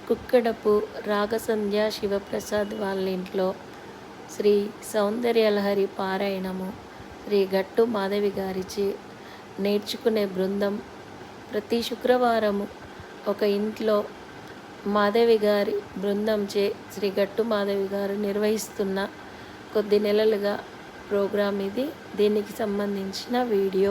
కుక్కడపు రాగసంధ్య శివప్రసాద్ వాళ్ళ ఇంట్లో శ్రీ సౌందర్యలహరి పారాయణము శ్రీ గట్టు మాధవి గారిచే నేర్చుకునే బృందం ప్రతి శుక్రవారము ఒక ఇంట్లో మాధవి గారి బృందంచే శ్రీ గట్టు మాధవి గారు నిర్వహిస్తున్న కొద్ది నెలలుగా ప్రోగ్రాం ఇది. దీనికి సంబంధించిన వీడియో.